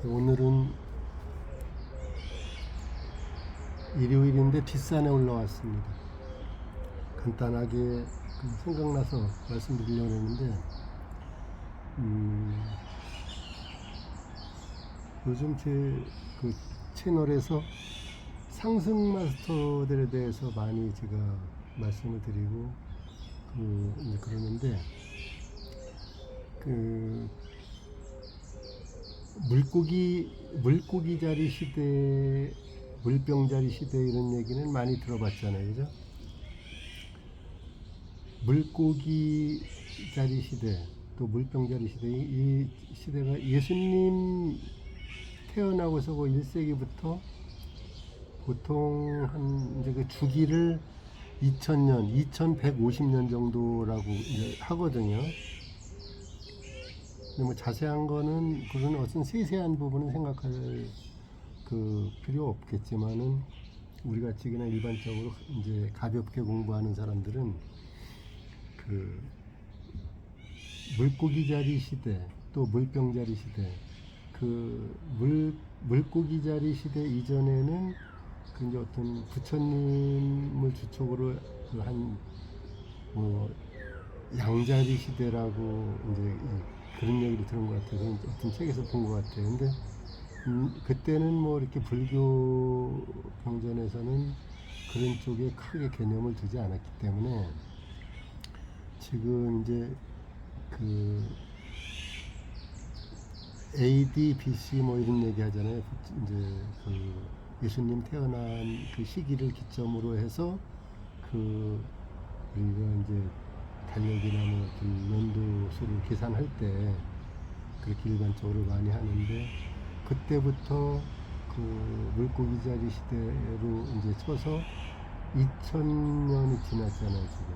오늘은 일요일인데 뒷산에 올라왔습니다. 간단하게 생각나서 말씀드리려고 했는데, 요즘 제 채널에서 상승 마스터들에 대해서 많이 제가 말씀을 드리고 이제 그러는데, 그 물고기 자리 시대, 물병 자리 시대 이런 얘기는 많이 들어봤잖아요, 그죠? 물고기 자리 시대, 또 물병 자리 시대, 이 시대가 예수님 태어나고서 그 1세기부터 보통 한 이제 그 주기를 2000년, 2150년 정도라고 이제 하거든요. 근데 뭐 자세한 거는 그런 어떤 세세한 부분은 생각할 필요 없겠지만은 우리 같이 그냥 일반적으로 이제 가볍게 공부하는 사람들은 그 물고기 자리 시대, 또 물병 자리 시대, 물고기 자리 시대 이전에는 그 이제 어떤 부처님을 주축으로 뭐 양자리 시대라고 이제 그런 얘기를 들은 것 같아요. 어떤 책에서 본 것 같아요. 근데 그때는 뭐 이렇게 불교 경전에서는 그런 쪽에 크게 개념을 두지 않았기 때문에 지금 이제 그 AD, BC 뭐 이런 얘기 하잖아요. 이제 예수님 태어난 그 시기를 기점으로 해서 우리가 이제 달력이나 뭐 어떤 연도수를 계산할 때 그렇게 일반적으로 많이 하는데, 그때부터 물고기 자리 시대로 이제 쳐서 2000년이 지났잖아요, 지금.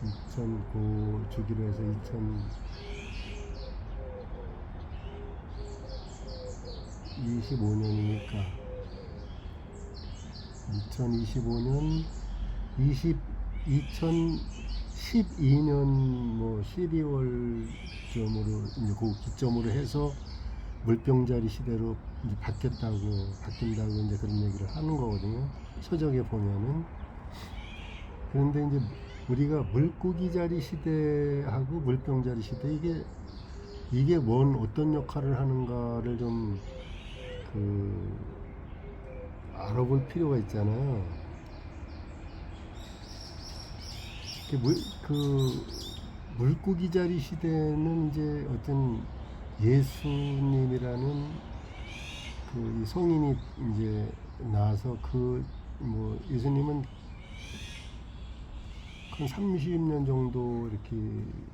2009 주기로 해서 2025년이니까 2025년 2012년 뭐 12월쯤으로 이제 그 기점으로 해서 물병자리 시대로 이제 바뀐다고 이제 그런 얘기를 하는 거거든요. 서적에 보면은. 그런데 이제 우리가 물고기 자리 시대하고 물병 자리 시대, 이게 어떤 역할을 하는가를 좀 알아볼 필요가 있잖아요. 그 물고기 자리 시대는 이제 어떤 예수님이라는 이 성인이 이제 나와서 뭐 예수님은 한 30년 정도 이렇게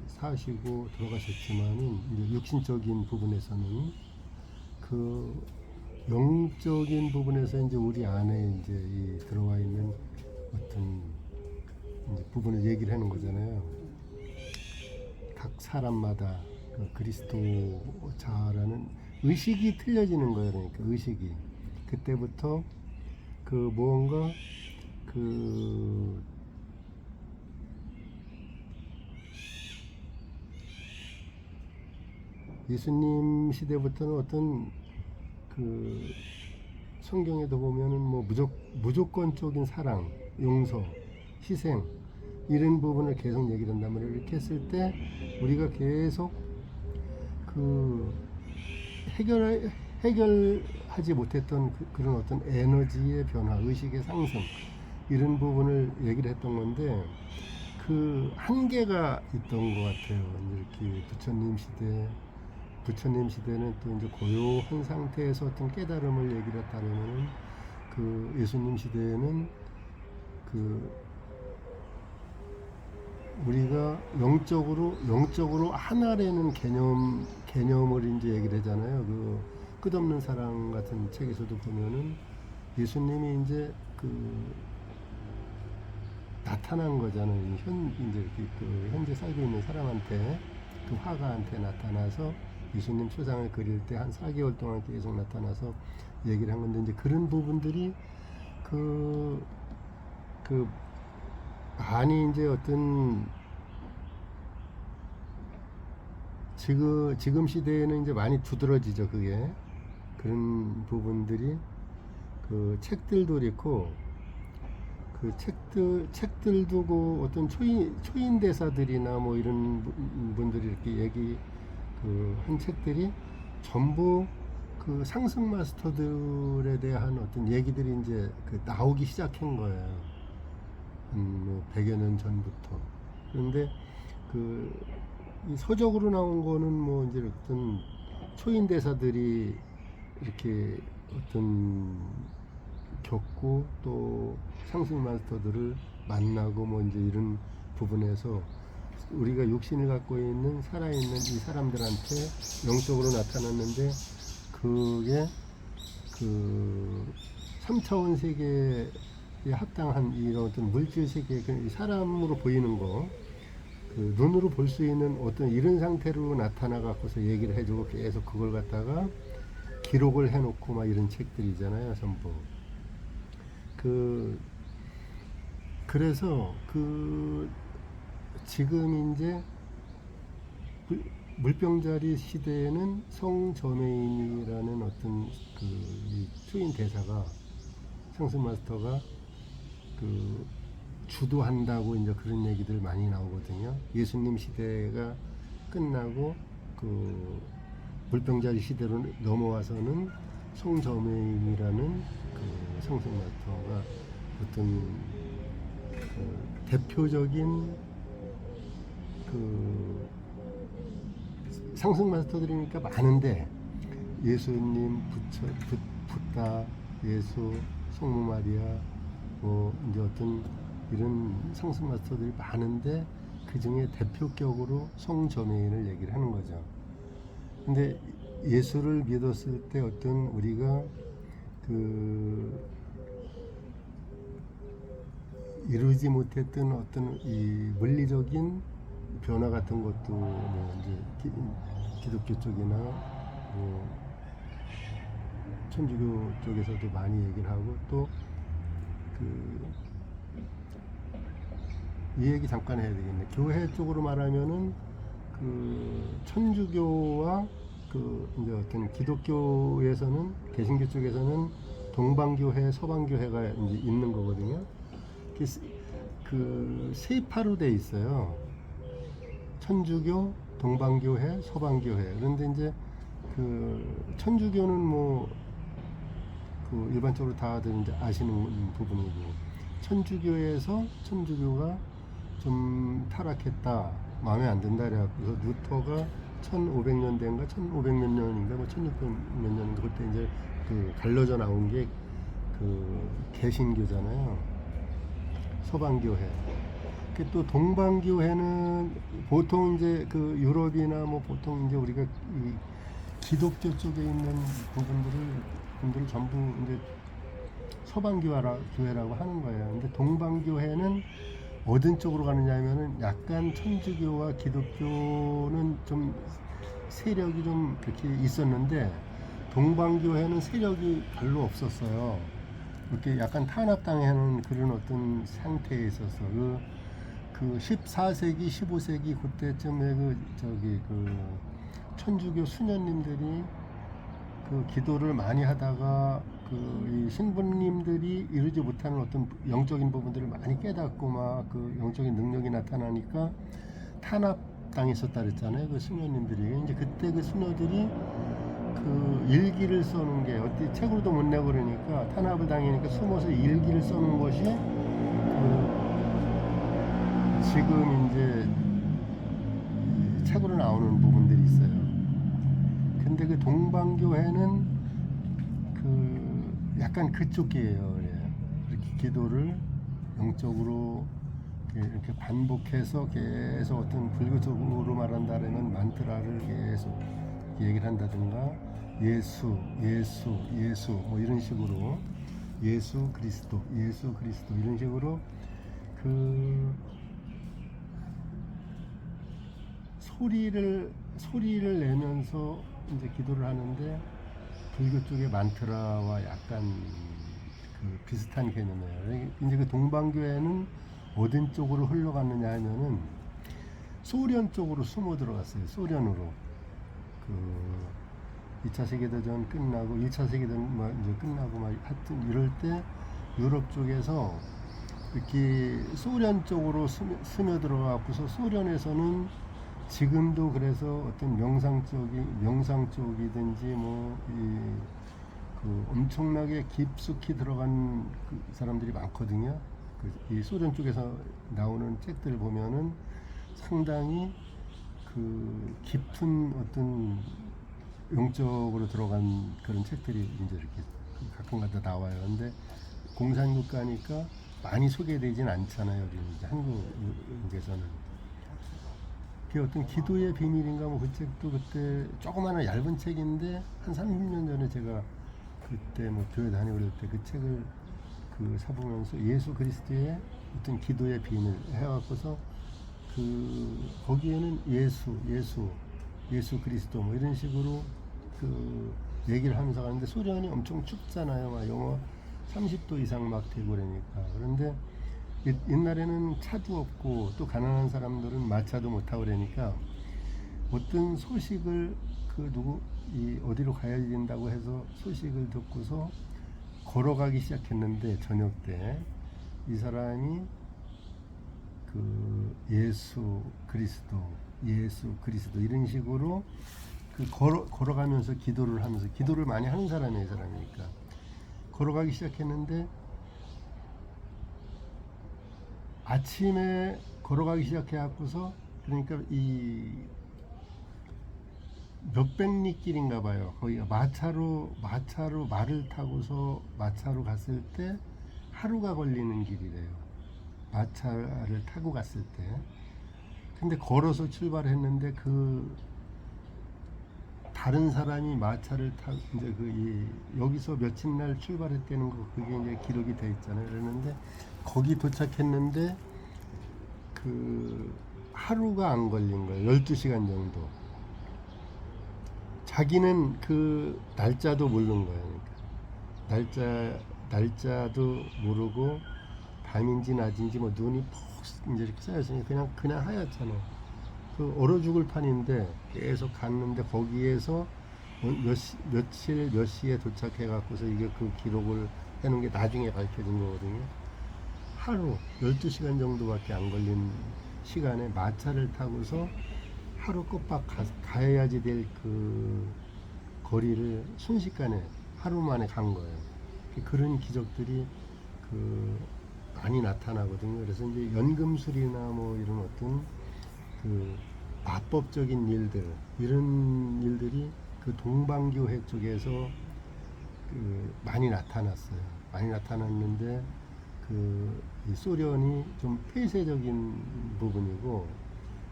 사시고 돌아가셨지만은 이제 육신적인 부분에서는 그 영적인 부분에서 이제 우리 안에 이제 들어와 있는 어떤 이제 부분을 얘기를 하는 거잖아요. 각 사람마다 그리스도자라는 의식이 틀려지는 거예요. 그러니까 의식이 그때부터 무언가 예수님 시대부터는 어떤 성경에도 보면은 뭐 무조건적인 사랑, 용서, 희생 이런 부분을 계속 얘기를 한단 말이에요. 이렇게 했을 때 우리가 계속 해결하지 못했던 그런 어떤 에너지의 변화, 의식의 상승 이런 부분을 얘기를 했던 건데, 한계가 있던 것 같아요. 이렇게 부처님 시대는 또 이제 고요한 상태에서 어떤 깨달음을 얘기를 했다면은 예수님 시대에는 우리가 영적으로 하나라는 개념을 이제 얘기를 하잖아요. 끝없는 사랑 같은 책에서도 보면은 예수님이 이제 나타난 거잖아요. 이제 현재 살고 있는 사람한테, 화가한테 나타나서 예수님 초상을 그릴 때 한 4개월 동안 계속 나타나서 얘기를 한 건데, 이제 그런 부분들이 많이 이제 어떤 지금 시대에는 이제 많이 두드러지죠, 그게. 그런 부분들이 그 책들도 그렇고 그 책들도 그 어떤 초인 대사들이나 뭐 이런 분들이 이렇게 얘기 그 한 책들이 전부 그 상승 마스터들에 대한 어떤 얘기들이 이제 그 나오기 시작한 거예요. 뭐 100여 년 전부터. 그런데 이 서적으로 나온 거는 뭐 이제 어떤 초인 대사들이 이렇게 어떤 겪고 또 상승 마스터들을 만나고 뭐 이제 이런 부분에서 우리가 육신을 갖고 있는 살아있는 이 사람들한테 영적으로 나타났는데 그게 그 3차원 세계에 합당한 이런 어떤 물질 세계 사람으로 보이는 거 그 눈으로 볼 수 있는 어떤 이런 상태로 나타나 갖고서 얘기를 해주고 계속 그걸 갖다가 기록을 해놓고 막 이런 책들이잖아요, 전부. 그래서 지금 이제 물병자리 시대에는 성저메인이라는 어떤 이 초인 대사가 상승 마스터가 주도한다고 이제 그런 얘기들 많이 나오거든요. 예수님 시대가 끝나고 물병자리 시대로 넘어와서는 성저메인이라는 상승 마스터가 어떤 대표적인 상승 마스터들이니까 많은데 예수님, 붓다, 예수, 성모 마리아, 뭐 이제 어떤 이런 상승 마스터들이 많은데 그 중에 대표격으로 성저메인을 얘기를 하는 거죠. 근데 예수를 믿었을 때 어떤 우리가 이루지 못했던 어떤 이 물리적인 변화 같은 것도 뭐 이제 기독교 쪽이나 뭐 천주교 쪽에서도 많이 얘기를 하고 또 이 얘기 잠깐 해야 되겠네. 교회 쪽으로 말하면은 천주교와 이제 어떤 기독교에서는 개신교 쪽에서는 동방교회, 서방교회가 이제 있는 거거든요. 세 파로 돼 있어요. 천주교, 동방교회, 서방교회. 그런데 이제 천주교는 뭐 일반적으로 다들 이제 아시는 부분이고 천주교가 좀 타락했다, 마음에 안 든다 그래서 루터가 1500년대인가 1500 몇 년인가 뭐 1600 몇 년인가 그때 이제 갈라져 나온 게 개신교잖아요. 서방교회. 또 동방교회는 보통 이제 유럽이나 뭐 보통 이제 우리가 이 기독교 쪽에 있는 분들을 전부 이제 서방교회라고 하는 거예요. 근데 동방교회는 어떤 쪽으로 가느냐 하면은 약간 천주교와 기독교는 좀 세력이 좀 그렇게 있었는데 동방교회는 세력이 별로 없었어요. 이렇게 약간 탄압당하는 그런 어떤 상태에 있어서 그 14세기, 15세기 그때쯤에 천주교 수녀님들이 기도를 많이 하다가 이 신부님들이 이루지 못하는 어떤 영적인 부분들을 많이 깨닫고 막 영적인 능력이 나타나니까 탄압당했었다 그랬잖아요. 그 수녀님들이. 이제 그때 그 수녀들이 일기를 써는 게 어디 책으로도 못 내고 그러니까 탄압을 당하니까 숨어서 일기를 써는 것이 지금 이제 책으로 나오는 부분들이 있어요. 근데 동방교회는 약간 그쪽이에요. 이렇게 기도를 영적으로 이렇게 반복해서 계속 어떤 불교적으로 말한다면 만트라를 계속 얘기를 한다든가 예수 뭐 이런 식으로 예수 그리스도 이런 식으로 소리를 내면서 이제 기도를 하는데 불교 쪽의 만트라와 약간 비슷한 개념이에요. 이제 동방교회는 어떤 쪽으로 흘러갔느냐 하면은 소련 쪽으로 숨어 들어갔어요. 소련으로. 그 2차 세계대전 끝나고 1차 세계대전 막 이제 끝나고 막 하여튼 이럴 때 유럽 쪽에서 이렇게 소련 쪽으로 스며들어가고서 소련에서는 지금도 그래서 어떤 명상 쪽이든지 그 엄청나게 깊숙이 들어간 그 사람들이 많거든요. 이 소련 쪽에서 나오는 책들을 보면은 상당히 그 깊은 어떤 영적으로 들어간 그런 책들이 이제 이렇게 가끔가다 나와요. 근데 공산국가니까 많이 소개되진 않잖아요. 여기 이제 한국에서는. 그게 어떤 기도의 비밀인가 뭐 그 책도 그때 조그마한 얇은 책인데 한 30년 전에 제가 그때 뭐 교회 다니고 그럴 때 그 책을 그 사보면서 예수 그리스도의 어떤 기도의 비밀 해갖고서 그 거기에는 예수 그리스도 뭐 이런 식으로 그 얘기를 하면서 가는데 소련이 엄청 춥잖아요. 막 영하 30도 이상 막 되고 그러니까. 그런데 옛날에는 차도 없고 또 가난한 사람들은 마차도 못 타고 그러니까 어떤 소식을 어디로 가야 된다고 해서 소식을 듣고서 걸어가기 시작했는데 저녁 때 이 사람이 그 예수 그리스도 이런 식으로 걸어가면서 기도를 하면서 기도를 많이 하는 사람이에요. 이 사람이니까 걸어가기 시작했는데 아침에 걸어가기 시작해갖고서 그러니까 이 몇백 리 길인가 봐요. 거기가 마차로 말을 타고서 마차로 갔을 때 하루가 걸리는 길이래요. 마차를 타고 갔을 때. 근데 걸어서 출발했는데 그 다른 사람이 마차를 타고 이제 여기서 며칠 날 출발했다는 거 그게 이제 기록이 돼 있잖아요. 그랬는데 거기 도착했는데 그 하루가 안 걸린 거예요. 12시간 정도. 자기는 그 날짜도 모르는 거예요. 그러니까 날짜도 모르고 밤인지 낮인지 뭐 눈이 푹 이제 이렇게 쌓였으니 그냥 하얗잖아. 그 얼어 죽을 판인데 계속 갔는데 거기에서 며칠 몇 시에 도착해 갖고서 이게 그 기록을 해놓은 게 나중에 밝혀진 거거든요. 하루 12시간 정도밖에 안 걸린 시간에 마차를 타고서 하루 꼬박 가야지 될 그 거리를 순식간에 하루 만에 간 거예요. 그런 기적들이 많이 나타나거든요. 그래서 이제 연금술이나 뭐 이런 어떤 그 마법적인 일들 이런 일들이 그 동방교회 쪽에서 많이 나타났어요. 많이 나타났는데 이 소련이 좀 폐쇄적인 부분이고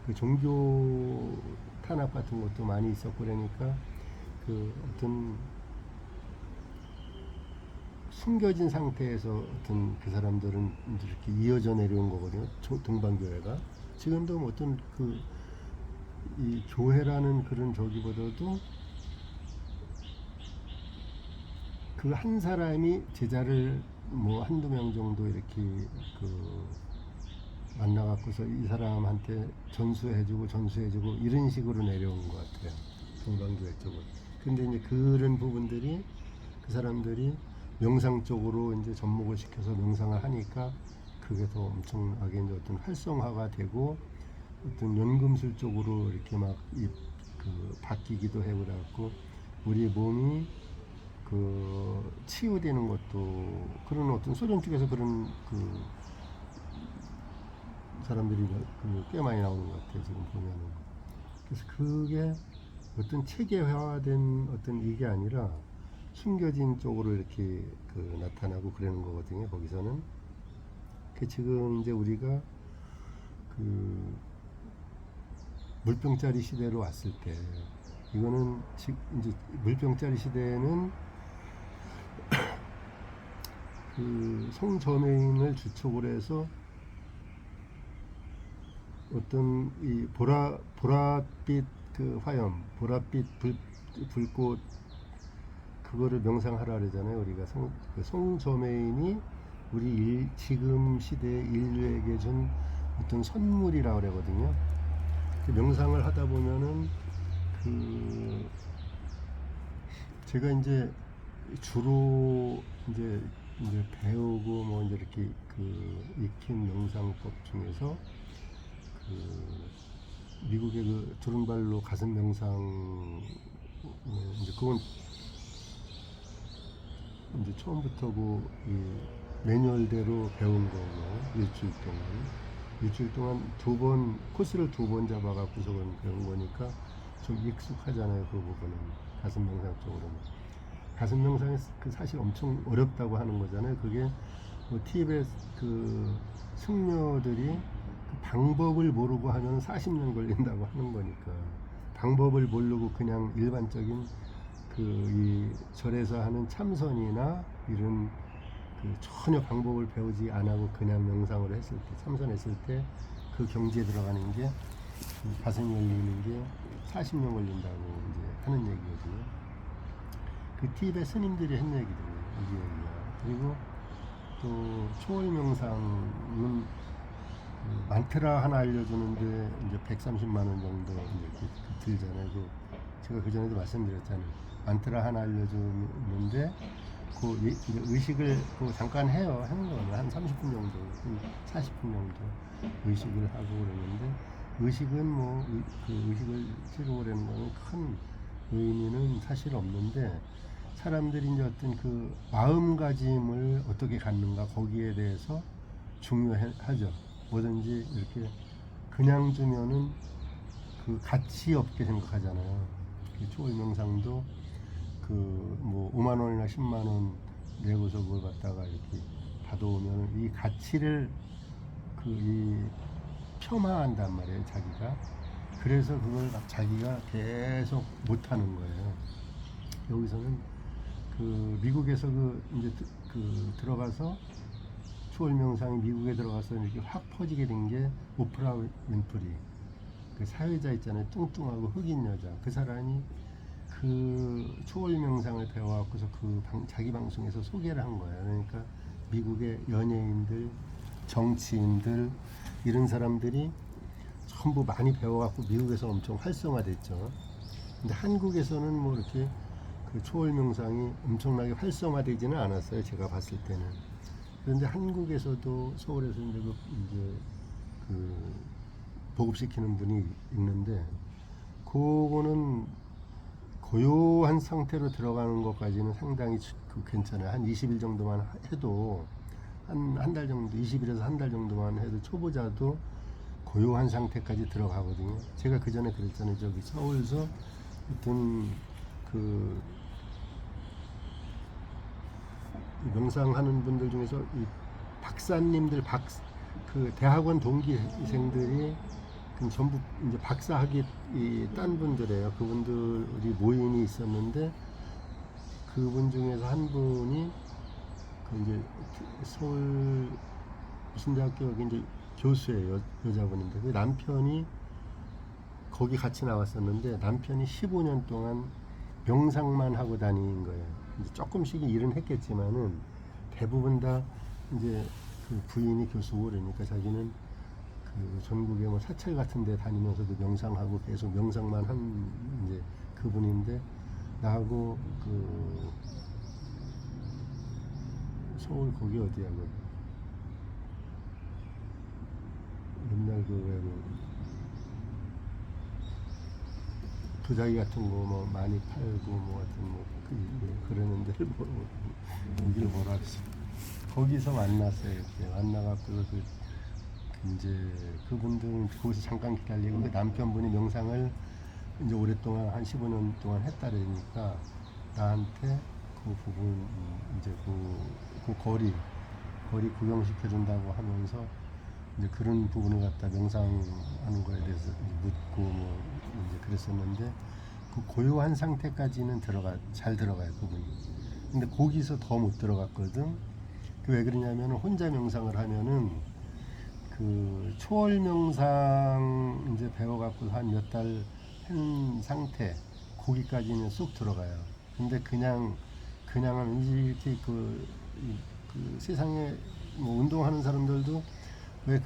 그 종교 탄압 같은 것도 많이 있었고 그러니까 어떤 숨겨진 상태에서 어떤 그 사람들은 이렇게 이어져 내려온 거거든요. 동방교회가 지금도 뭐 어떤 이 교회라는 그런 저기보다도 그 한 사람이 제자를 뭐 한두 명 정도 이렇게 만나갖고서 이 사람한테 전수해주고 이런 식으로 내려온 것 같아요. 동방교회 쪽은. 근데 이제 그런 부분들이 그 사람들이 명상 쪽으로 이제 접목을 시켜서 명상을 하니까 그게 더 엄청나게 이제 어떤 활성화가 되고 어떤 연금술 쪽으로 이렇게 막 바뀌기도 하고 그래갖고 우리 몸이 치유되는 것도 그런 어떤 소련 쪽에서 그런 사람들이 꽤 많이 나오는 것 같아요. 지금 보면은. 그래서 그게 어떤 체계화된 어떤 이게 아니라 숨겨진 쪽으로 이렇게 나타나고 그러는 거거든요. 거기서는. 지금 이제 우리가 물병자리 시대로 왔을 때 이거는 이제 물병자리 시대에는 성전회인을 주축으로 해서 어떤 이 보랏빛 화염, 보랏빛 불꽃 그거를 명상하라 그러잖아요. 우리가 성전회인이 우리 지금 시대 인류에게 준 어떤 선물이라고 그러거든요. 그 명상을 하다 보면은 그 제가 이제 주로 이제 배우고 뭐 이제 이렇게 그 익힌 명상법 중에서 그 미국의 그 두른발로 가슴 명상 이제 그건 이제 처음부터 이 매뉴얼대로 배운 거고 일주일 동안 두 번 코스를 두 번 잡아갖고서 배운 거니까 좀 익숙하잖아요. 그 부분은 가슴 명상 쪽으로는. 가슴 명상이 그 사실 엄청 어렵다고 하는 거잖아요. 그게 뭐 티베트 그 승려들이 그 방법을 모르고 하면 40년 걸린다고 하는 거니까 방법을 모르고 그냥 일반적인 그 이 절에서 하는 참선이나 이런 그 전혀 방법을 배우지 안 하고 그냥 명상을 했을 때 참선했을 때 그 경지에 들어가는 게 가슴이 열리는 게 40년 걸린다고 이제 하는 얘기거든요. 그 티베트 스님들이 한 얘기들이에요. 이 얘기가. 그리고 또 초월 명상은 만트라 하나 알려주는데 이제 130만 원 정도 이렇게 들잖아요. 제가 그 전에도 말씀드렸잖아요. 만트라 하나 알려주는데 그 이제 의식을 잠깐 해요. 하는 거는 한 30분 정도, 40분 정도 의식을 하고 그러는데 의식은 그 의식을 치료하려는 거는 큰 의미는 사실 없는데 사람들이 이제 어떤 그 마음가짐을 어떻게 갖는가 거기에 대해서 중요하죠. 뭐든지 이렇게 그냥 주면은 그 가치 없게 생각하잖아요. 초월 명상도 그 뭐 5만 원이나 10만 원 내고서 그걸 갖다가 이렇게 받아오면 이 가치를 이 폄하한단 말이에요, 자기가. 그래서 그걸 자기가 계속 못하는 거예요. 여기서는 그 미국에서 이제 들어가서 초월 명상이 미국에 들어가서 이렇게 확 퍼지게 된 게 오프라 윈프리 그 사회자 있잖아요. 뚱뚱하고 흑인 여자. 그 사람이 그 초월 명상을 배워갖고서 자기 방송에서 소개를 한 거예요. 그러니까 미국의 연예인들, 정치인들 이런 사람들이 전부 많이 배워갖고 미국에서 엄청 활성화됐죠. 근데 한국에서는 뭐 이렇게 그 초월 명상이 엄청나게 활성화되지는 않았어요. 제가 봤을 때는. 그런데 한국에서도 서울에서 이제 그 보급시키는 분이 있는데 그거는 고요한 상태로 들어가는 것까지는 상당히 괜찮아요. 한 20일 정도만 해도 한 달 정도, 20일에서 한 달 정도만 해도 초보자도 고요한 상태까지 들어가거든요. 제가 그 전에 그랬잖아요. 저기 서울서 어떤 그 명상하는 분들 중에서 이 박사님들, 그 대학원 동기생들이 전부 이제 박사학위 딴 분들이에요. 그분들이 모임이 있었는데 그분 중에서 한 분이 그 이제 서울 무슨 대학교 이제 교수예요. 여자분인데 그 남편이 거기 같이 나왔었는데 남편이 15년 동안 명상만 하고 다닌 거예요. 이제 조금씩 일은 했겠지만은 대부분 다 이제 그 부인이 교수고 그러니까 자기는 그 전국에 뭐 사찰 같은 데 다니면서도 명상하고 계속 명상만 한 이제 그분인데 나하고 그 서울 거기 어디야 그 옛날 도자기 같은 거 뭐 많이 팔고 뭐 하여튼 그러는 데를 여기를 뭐라 했어. 거기서 만났어요. 이렇게 만나갖고 이제 그분들 거기서 잠깐 기다리고 그 남편분이 명상을 이제 오랫동안 한 15년 동안 했다 그러니까 나한테 그 부분 이제 그 거리 구경시켜준다고 하면서 이제 그런 부분을 갖다 명상하는 거에 대해서 묻고 뭐 이제 그랬었는데 그 고요한 상태까지는 잘 들어가요 그분이. 근데 거기서 더 못 들어갔거든. 그 왜 그러냐면 혼자 명상을 하면은 그 초월 명상 이제 배워갖고 한 몇 달 한 상태 거기까지는 쑥 들어가요. 근데 그냥 하면 이렇게 그 세상에 뭐 운동하는 사람들도 왜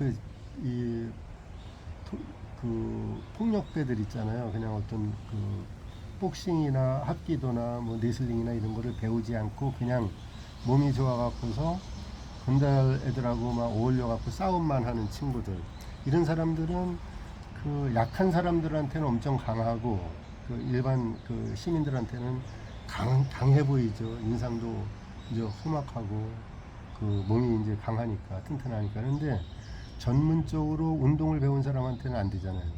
그 폭력배들 있잖아요. 그냥 어떤 그 복싱이나 합기도나 뭐 레슬링이나 이런 거를 배우지 않고 그냥 몸이 좋아갖고서 건달 애들하고 막 어울려갖고 싸움만 하는 친구들, 이런 사람들은 그 약한 사람들한테는 엄청 강하고 그 일반 그 시민들한테는 강해 보이죠. 인상도 이제 험악하고 그 몸이 이제 강하니까 튼튼하니까. 그런데 전문적으로 운동을 배운 사람한테는 안 되잖아요.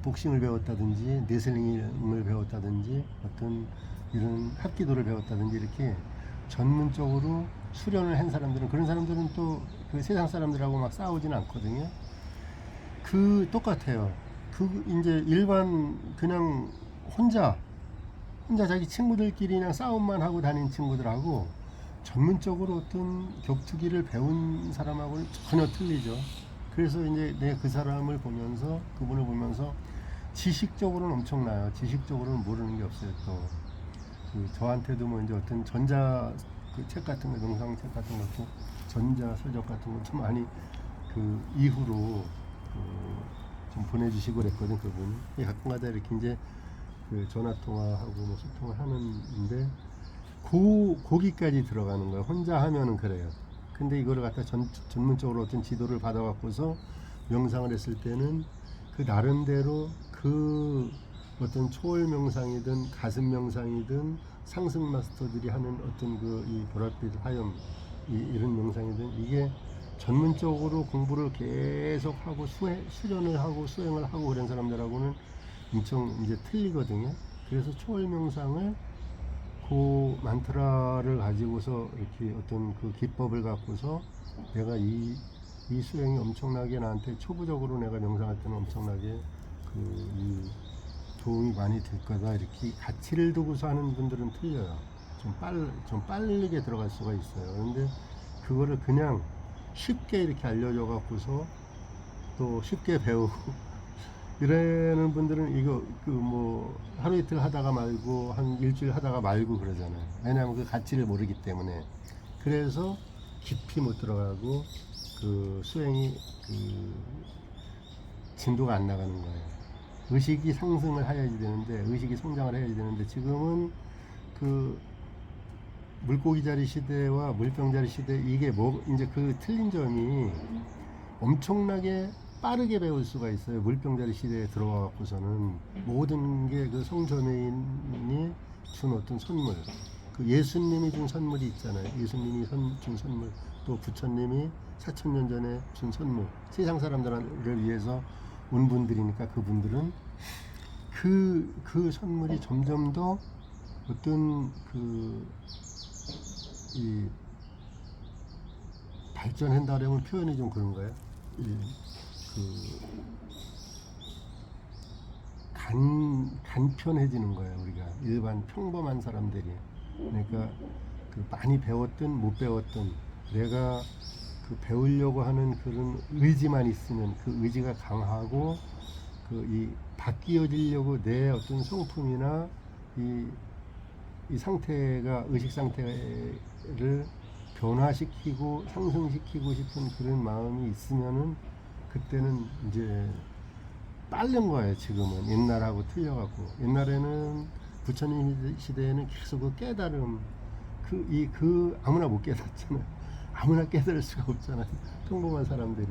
복싱을 배웠다든지 레슬링을 배웠다든지 어떤 이런 합기도를 배웠다든지 이렇게 전문적으로 수련을 한 사람들은, 그런 사람들은 또 그 세상 사람들하고 막 싸우지는 않거든요. 그 똑같아요. 그 이제 일반 그냥 혼자 자기 친구들끼리 그냥 싸움만 하고 다니는 친구들하고 전문적으로 어떤 격투기를 배운 사람하고는 전혀 틀리죠. 그래서 이제 내가 그 사람을 보면서, 그분을 보면서 지식적으로는 엄청나요. 지식적으로는 모르는 게 없어요. 또 그 저한테도 뭐 이제 어떤 전자 그 책 같은 거, 명상책 같은 것도 전자 서적 같은 것도 많이 그 이후로 좀 보내주시고 그랬거든. 그분이 가끔가다 이렇게 이제 그 전화 통화하고 뭐 소통을 하는데 거기까지 들어가는 거야. 혼자 하면은 그래요. 근데 이거를 갖다 전문적으로 어떤 지도를 받아갖고서 명상을 했을 때는 그 나름대로 그 어떤 초월 명상이든 가슴 명상이든 상승 마스터들이 하는 어떤 그 이 보랏빛 화염 이런 명상이든 이게 전문적으로 공부를 계속 하고 수련을 하고 수행을 하고 그런 사람들하고는 엄청 이제 틀리거든요. 그래서 초월 명상을 그 만트라를 가지고서 이렇게 어떤 그 기법을 갖고서 내가 이 수행이 엄청나게 나한테 초보적으로 내가 명상할 때는 엄청나게 이 도움이 많이 될 거다, 이렇게 가치를 두고서 하는 분들은 틀려요. 좀 빠르게 들어갈 수가 있어요. 그런데 그거를 그냥 쉽게 이렇게 알려줘 갖고서 또 쉽게 배우고 이러는 분들은 이거 그 뭐 하루 이틀 하다가 말고 한 일주일 하다가 말고 그러잖아요. 왜냐하면 그 가치를 모르기 때문에. 그래서 깊이 못 들어가고 그 수행이 그 진도가 안 나가는 거예요. 의식이 상승을 해야지 되는데, 의식이 성장을 해야지 되는데, 지금은 그 물고기 자리 시대와 물병 자리 시대, 이게 뭐 이제 그 틀린 점이 엄청나게 빠르게 배울 수가 있어요. 물병자리 시대에 들어와 갖고서는 모든 게 그 성전인이 준 어떤 선물, 그 예수님이 준 선물이 있잖아요. 예수님이 준 선물, 또 부처님이 4,000년 전에 준 선물, 세상 사람들을 위해서 온 분들이니까 그분들은 그 선물이 점점 더 어떤 이 발전한다려면 표현이 좀 그런가요? 간편해지는 거예요. 우리가 일반 평범한 사람들이. 그러니까 그 많이 배웠든 못 배웠든 내가 그 배우려고 하는 그런 의지만 있으면, 그 의지가 강하고 그 이 바뀌어지려고 내 어떤 성품이나 이 상태가, 의식 상태를 변화시키고 상승시키고 싶은 그런 마음이 있으면은 그때는 이제 빠른 거예요. 지금은 옛날하고 틀려갖고, 옛날에는 부처님 시대에는 계속 그 깨달음, 아무나 못 깨닫잖아요. 아무나 깨달을 수가 없잖아요. 평범한 사람들이.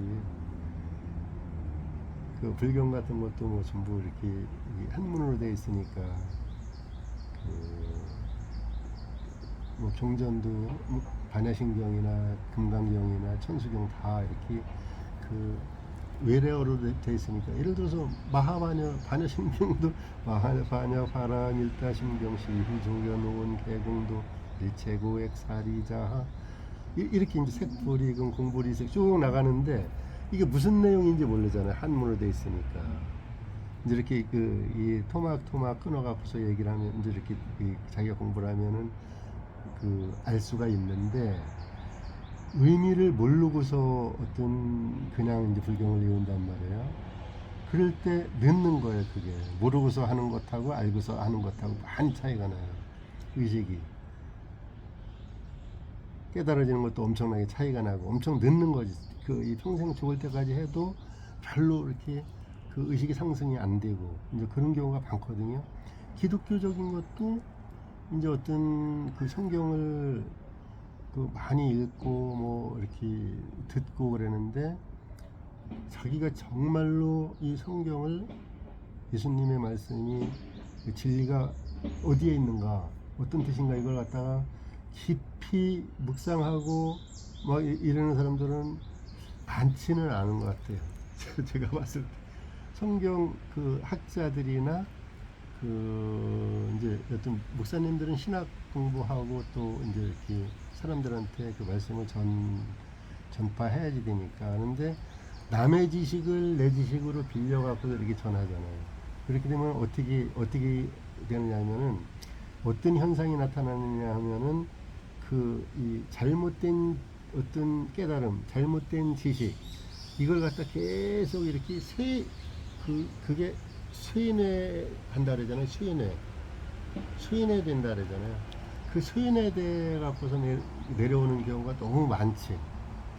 그 불경 같은 것도 뭐 전부 이렇게 한문으로 되어 있으니까 뭐 경전도 뭐 반야신경이나 금강경이나 천수경 다 이렇게 그 외래어로 되어 있으니까, 예를 들어서 반야신경도 마하바냐 파라밀타 신경시 조견온 개공도 일체고액 사리자하 이렇게 이제 색불이금 공불이색 쭉 나가는데, 이게 무슨 내용인지 모르잖아요. 한문으로 되어 있으니까. 이제 이렇게 이 토막 끊어갖고서 얘기를 하면, 이제 이렇게 자기가 공부를 하면은 알 수가 있는데, 의미를 모르고서 어떤 그냥 이제 불경을 이룬단 말이에요. 그럴 때 늦는 거예요. 그게 모르고서 하는 것하고 알고서 하는 것하고 많이 차이가 나요. 의식이 깨달아지는 것도 엄청나게 차이가 나고 엄청 늦는 거지. 이 평생 죽을 때까지 해도 별로 이렇게 그 의식이 상승이 안 되고 이제 그런 경우가 많거든요. 기독교적인 것도 이제 어떤 그 성경을 그 많이 읽고 뭐 이렇게 듣고 그러는데 자기가 정말로 이 성경을 예수님의 말씀이 그 진리가 어디에 있는가 어떤 뜻인가 이걸 갖다가 깊이 묵상하고 막 이러는 사람들은 많지는 않은 것 같아요. 제가 봤을 때 성경 그 학자들이나 그 이제 어떤 목사님들은 신학 공부하고 또 이제 이렇게 사람들한테 그 말씀을 전파해야지 되니까 하는데 남의 지식을 내 지식으로 빌려갖고 이렇게 전하잖아요. 그렇게 되면 어떻게 되느냐면은 어떤 현상이 나타나느냐 하면은 그 이 잘못된 어떤 깨달음, 잘못된 지식 이걸 갖다 계속 이렇게 그게 쇠뇌한다 그러잖아요. 쇠뇌 된다 그러잖아요. 그 쇠뇌돼 갖고서 내려오는 경우가 너무 많지.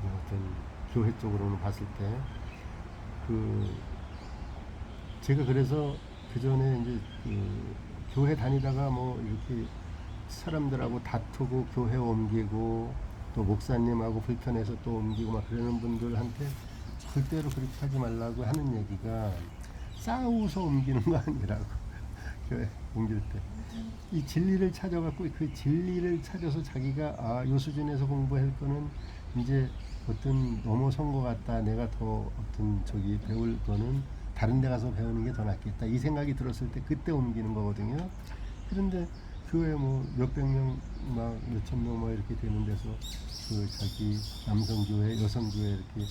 어떤 교회 쪽으로는 봤을 때 그 제가 그래서 그 전에 이제 그 교회 다니다가 뭐 이렇게 사람들하고 다투고 교회 옮기고 또 목사님하고 불편해서 또 옮기고 막 그러는 분들한테 절대로 그렇게 하지 말라고 하는 얘기가 싸우서 옮기는 거 아니라고. 교회 옮길 때 이 진리를 찾아갖고 그 진리를 찾아서 자기가 요 수준에서 공부할 거는 이제 어떤 넘어선 것 같다. 내가 더 어떤 저기 배울 거는 다른 데 가서 배우는 게 더 낫겠다. 이 생각이 들었을 때 그때 옮기는 거거든요. 그런데 교회 뭐 몇백 명, 막 몇천 명 막 이렇게 되는 데서 그 자기 남성교회, 여성교회 이렇게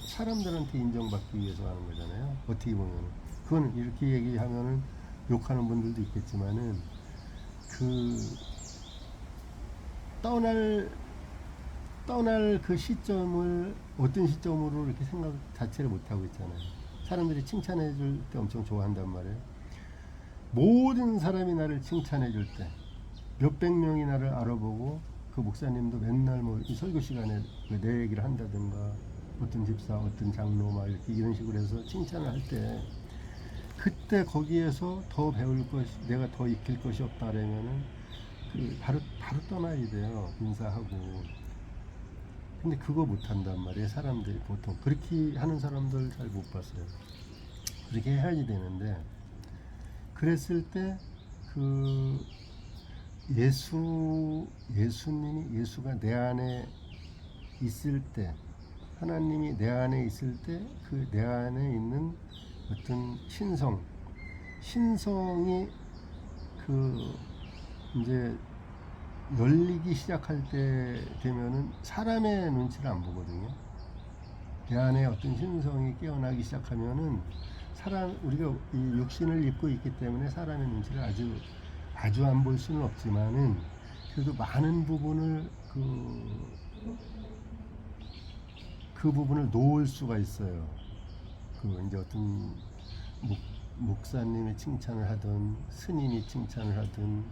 사람들한테 인정받기 위해서 하는 거잖아요. 어떻게 보면은. 그건 이렇게 얘기하면은 욕하는 분들도 있겠지만은 그 떠날 그 시점을 어떤 시점으로 이렇게 생각 자체를 못 하고 있잖아요. 사람들이 칭찬해 줄 때 엄청 좋아한단 말이에요. 모든 사람이 나를 칭찬해 줄 때 몇백 명이 나를 알아보고 그 목사님도 맨날 뭐 이 설교 시간에 내 얘기를 한다든가 어떤 집사 어떤 장로 막 이렇게 이런 식으로 해서 칭찬을 할 때 그때 거기에서 더 배울 것이 내가 더 익힐 것이 없다 그러면은 그 바로 떠나야 돼요. 인사하고. 근데 그거 못 한단 말이에요. 사람들이 보통 그렇게 하는 사람들 잘 못 봤어요. 그렇게 해야지 되는데 그랬을 때 그 예수가 내 안에 있을 때 하나님이 내 안에 있을 때 그 내 안에 있는 어떤 신성이 그 이제 열리기 시작할 때 되면은 사람의 눈치를 안 보거든요. 내 안에 어떤 신성이 깨어나기 시작하면은 우리가 이 육신을 입고 있기 때문에 사람의 눈치를 아주 안 볼 수는 없지만은 그래도 많은 부분을 그 부분을 놓을 수가 있어요. 그 이제 어떤 목사님이 칭찬을 하든 스님이 칭찬을 하든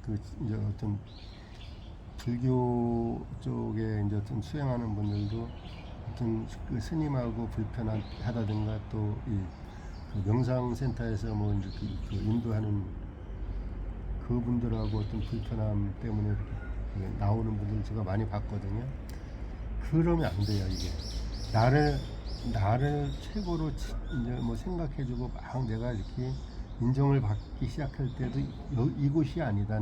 그 이제 어떤 불교 쪽에 이제 어떤 수행하는 분들도 어떤 그 스님하고 불편하다든가 또 이 그 명상센터에서 뭐 이제 그 인도하는 그분들하고 어떤 불편함 때문에 나오는 분들 제가 많이 봤거든요. 그러면 안 돼요. 이게 나를 최고로 이제 뭐 생각해주고 막 내가 이렇게 인정을 받기 시작할 때도 이곳이 아니다.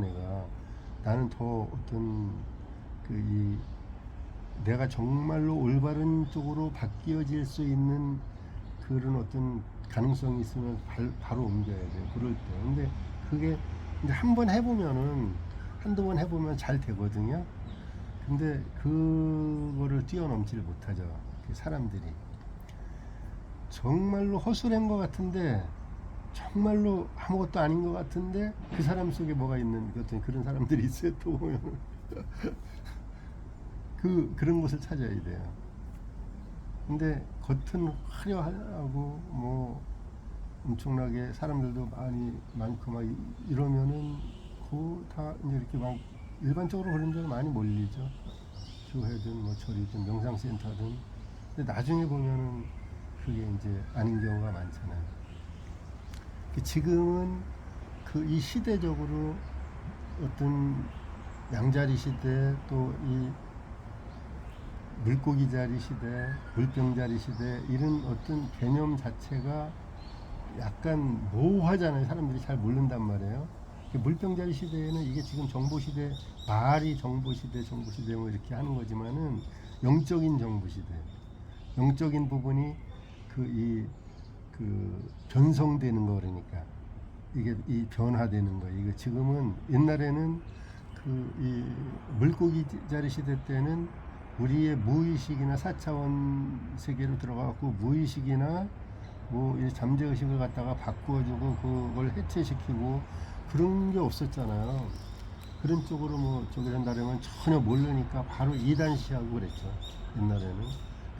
나는 더 어떤 내가 정말로 올바른 쪽으로 바뀌어질 수 있는 그런 어떤 가능성이 있으면 바로 옮겨야 돼요. 그럴 때. 근데 그게 이제 한두 번 해보면 잘 되거든요. 근데 그거를 뛰어넘지를 못하죠. 사람들이. 정말로 허술한 것 같은데, 정말로 아무것도 아닌 것 같은데, 그 사람 속에 뭐가 있는 그런 사람들이 있어요. 또 보면. 그런 곳을 찾아야 돼요. 근데 겉은 화려하고 뭐 엄청나게 사람들도 많고 막 이러면은 다 이제 이렇게 막 일반적으로 그런 데는 많이 몰리죠. 교회든 뭐 절이든 명상센터든. 근데 나중에 보면은 그게 이제 아닌 경우가 많잖아요. 지금은 그 이 시대적으로 어떤 양자리 시대, 또 이 물고기 자리 시대, 물병 자리 시대, 이런 어떤 개념 자체가 약간 모호하잖아요. 사람들이 잘 모른단 말이에요. 물병 자리 시대에는 이게 지금 정보 시대, 말이 정보 시대, 정보 시대 뭐 이렇게 하는 거지만은 영적인 정보 시대, 영적인 부분이 그 변성되는 거, 그러니까 이게 이 변화되는 거. 이거 지금은, 옛날에는 그 이 물고기 자리 시대 때는 우리의 무의식이나 4차원 세계로 들어가고 무의식이나 뭐 이 잠재의식을 갖다가 바꾸어주고 그걸 해체시키고 그런 게 없었잖아요. 그런 쪽으로 뭐 저기 한다면 전혀 모르니까 바로 이단시하고 그랬죠. 옛날에는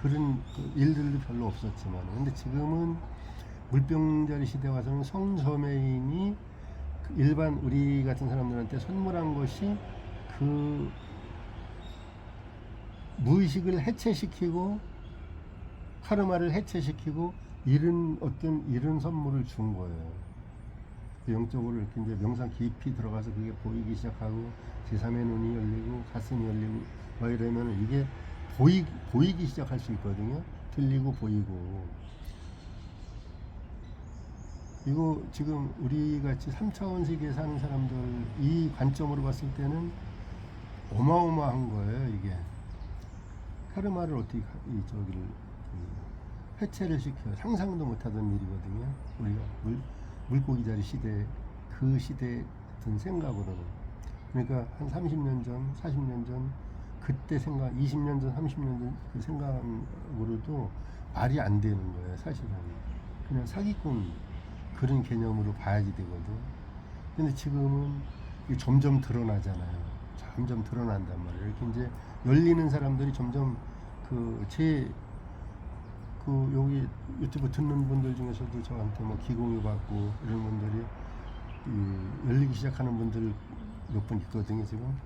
그런 그 일들도 별로 없었지만, 근데 지금은 물병자리 시대 와서는 성서매인이 일반 우리 같은 사람들한테 선물한 것이 그 무의식을 해체시키고 카르마를 해체시키고 이런 선물을 준 거예요. 영적으로 이렇게 이제 명상 깊이 들어가서 그게 보이기 시작하고 제3의 눈이 열리고 가슴이 열리고 막 이러면 이게 보이기 시작할 수 있거든요. 들리고 보이고. 이거 지금 우리 같이 3차원 세계에 사는 사람들 이 관점으로 봤을 때는 어마어마한 거예요. 이게 카르마를 어떻게 저기를 해체를 시켜 상상도 못하던 일이거든요. 우리가 물고기 자리 시대, 그 시대 든 생각으로는. 그러니까 한 30년 전, 40년 전 그때 생각, 20년 전, 30년 전 그 생각으로도 말이 안 되는 거예요. 사실은 그냥 사기꾼 그런 개념으로 봐야지 되거든. 근데 지금은 이게 점점 드러나잖아요. 점점 드러난단 말이에요. 이렇게 이제 열리는 사람들이 점점 여기 유튜브 듣는 분들 중에서도 저한테 뭐 기공유 받고 이런 분들이 열리기 시작하는 분들 몇 분 있거든요. 지금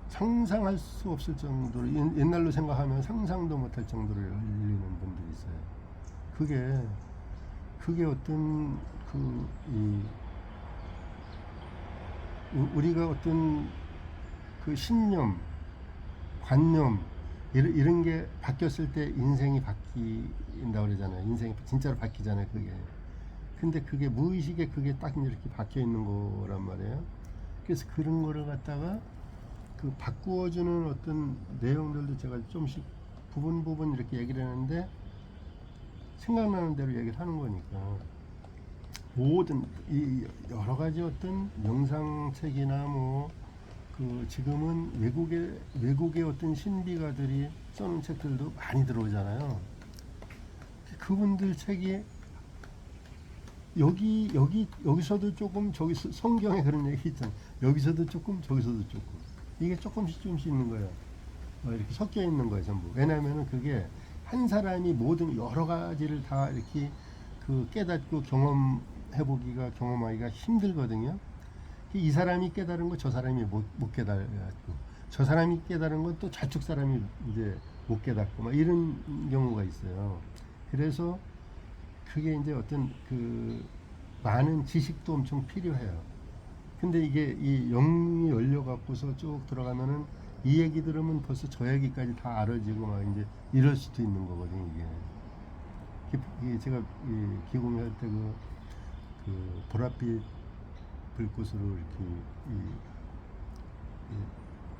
상상할 수 없을 정도로, 옛날로 생각하면 상상도 못할 정도로 열리는 분들이 있어요. 그게 어떤 우리가 어떤 그 신념, 관념 이런 게 바뀌었을 때 인생이 바뀐다고 그러잖아요. 인생이 진짜로 바뀌잖아요. 근데 그게 무의식에 그게 딱 이렇게 박혀 있는 거란 말이에요. 그래서 그런 거를 갖다가 그 바꾸어주는 어떤 내용들도 제가 좀씩 부분 이렇게 얘기를 하는데 생각나는 대로 얘기를 하는 거니까, 모든 이 여러 가지 어떤 명상책이나 지금은 외국의 어떤 신비가들이 써놓은 책들도 많이 들어오잖아요. 그분들 책이 여기서도 조금, 저기 성경에 그런 얘기 있잖아요. 여기서도 조금, 저기서도 조금, 이게 조금씩 있는 거예요. 이렇게 섞여 있는 거예요, 전부. 왜냐하면은 그게 한 사람이 모든 여러 가지를 다 이렇게 깨닫고 경험하기가 힘들거든요. 이 사람이 깨달은 거 저 사람이 못 깨달았고, 저 사람이 깨달은 건 또 저쪽 사람이 이제 못 깨닫고 막 이런 경우가 있어요. 그래서 그게 이제 어떤 많은 지식도 엄청 필요해요. 근데 이게 이 영이 열려 갖고서 쭉 들어가면은 이 얘기 들으면 벌써 저 얘기까지 다 알아지고 막 이제 이럴 수도 있는 거거든요. 이게 제가 기공할 때 보랏빛 불꽃으로 이렇게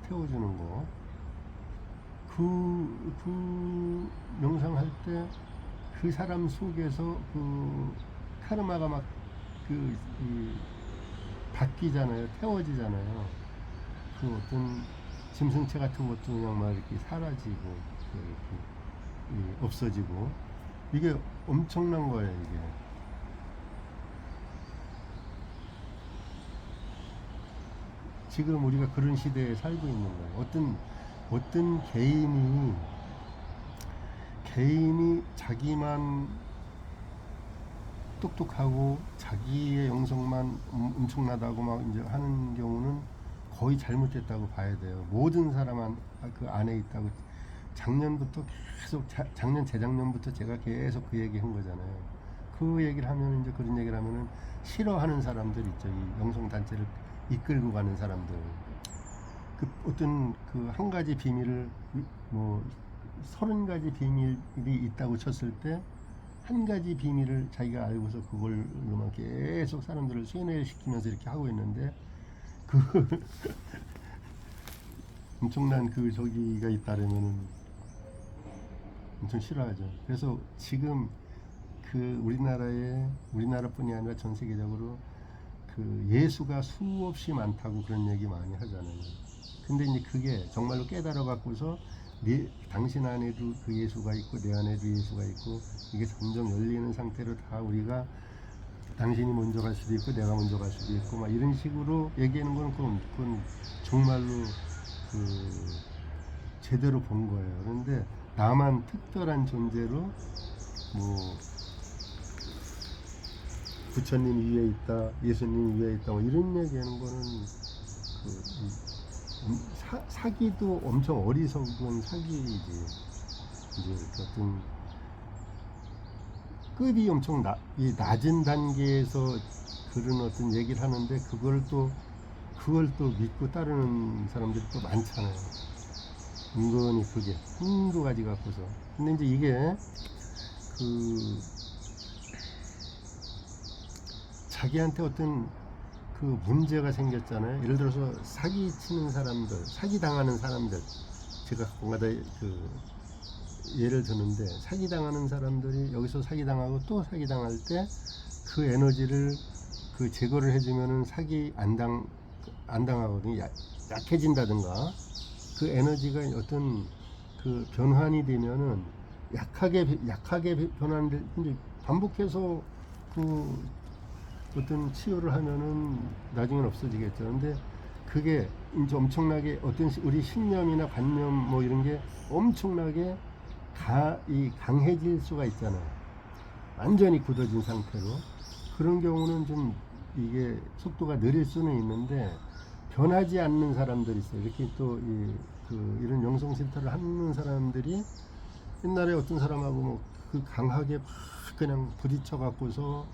태워주는 거, 명상할 때 그 사람 속에서 카르마가 막 바뀌잖아요. 태워지잖아요. 어떤 짐승체 같은 것도 그냥 막 이렇게 사라지고 이렇게 없어지고, 이게 엄청난 거예요. 이게 지금 우리가 그런 시대에 살고 있는 거예요. 어떤 개인이 자기만 똑똑하고 자기의 영성만 엄청나다고 막 이제 하는 경우는 거의 잘못됐다고 봐야 돼요. 모든 사람 그 안에 있다고 작년부터 계속 작년 재작년부터 제가 계속 그 얘기 한 거잖아요. 그 얘기를 하면 이제 그런 얘기를 하면은 싫어하는 사람들 있죠. 이 영성 단체를 이끌고 가는 사람들. 그 어떤 그 한 가지 비밀을 뭐 30가지 비밀이 있다고 쳤을 때 한 가지 비밀을 자기가 알고서 그걸로만 계속 사람들을 세뇌시키면서 이렇게 하고 있는데 그 엄청난 그 저기가 있다면은 엄청 싫어하죠. 그래서 지금 그 우리나라뿐이 아니라 전 세계적으로 그 예수가 수없이 많다고 그런 얘기 많이 하잖아요. 근데 이제 그게 정말로 깨달아 갖고서 당신 안에도 그 예수가 있고 내 안에도 예수가 있고 이게 점점 열리는 상태로 다 우리가 당신이 먼저 갈 수도 있고 내가 먼저 갈 수도 있고 막 이런 식으로 얘기하는 건 그건 정말로 그 제대로 본 거예요. 그런데 나만 특별한 존재로 뭐 부처님 위에 있다, 예수님 위에 있다, 뭐 이런 얘기하는 거는 그 사기도 엄청 어리석은 사기이지. 이제 어떤 급이 엄청 낮은 단계에서 그런 어떤 얘기를 하는데 그걸 또 믿고 따르는 사람들이 또 많잖아요. 은근히 그게 한두 가지 갖고서. 근데 이제 이게 그 자기한테 어떤 그 문제가 생겼잖아요. 예를 들어서 사기 치는 사람들, 사기 당하는 사람들, 제가 가끔가다 그 예를 드는데 사기 당하는 사람들이 여기서 사기 당하고 또 사기 당할 때 그 에너지를 그 제거를 해주면은 사기 안 당하거든요. 약해진다든가 그 에너지가 어떤 그 변환이 되면은 약하게 변환될 이제 반복해서 그 어떤 치유를 하면은 나중엔 없어지겠죠. 근데 그게 이제 엄청나게 어떤 우리 신념이나 관념 뭐 이런 게 엄청나게 강해질 수가 있잖아요. 완전히 굳어진 상태로. 그런 경우는 좀 이게 속도가 느릴 수는 있는데 변하지 않는 사람들이 있어요. 이렇게 또 이런 영성센터를 하는 사람들이 옛날에 어떤 사람하고 뭐 그 강하게 막 그냥 부딪혀 갖고서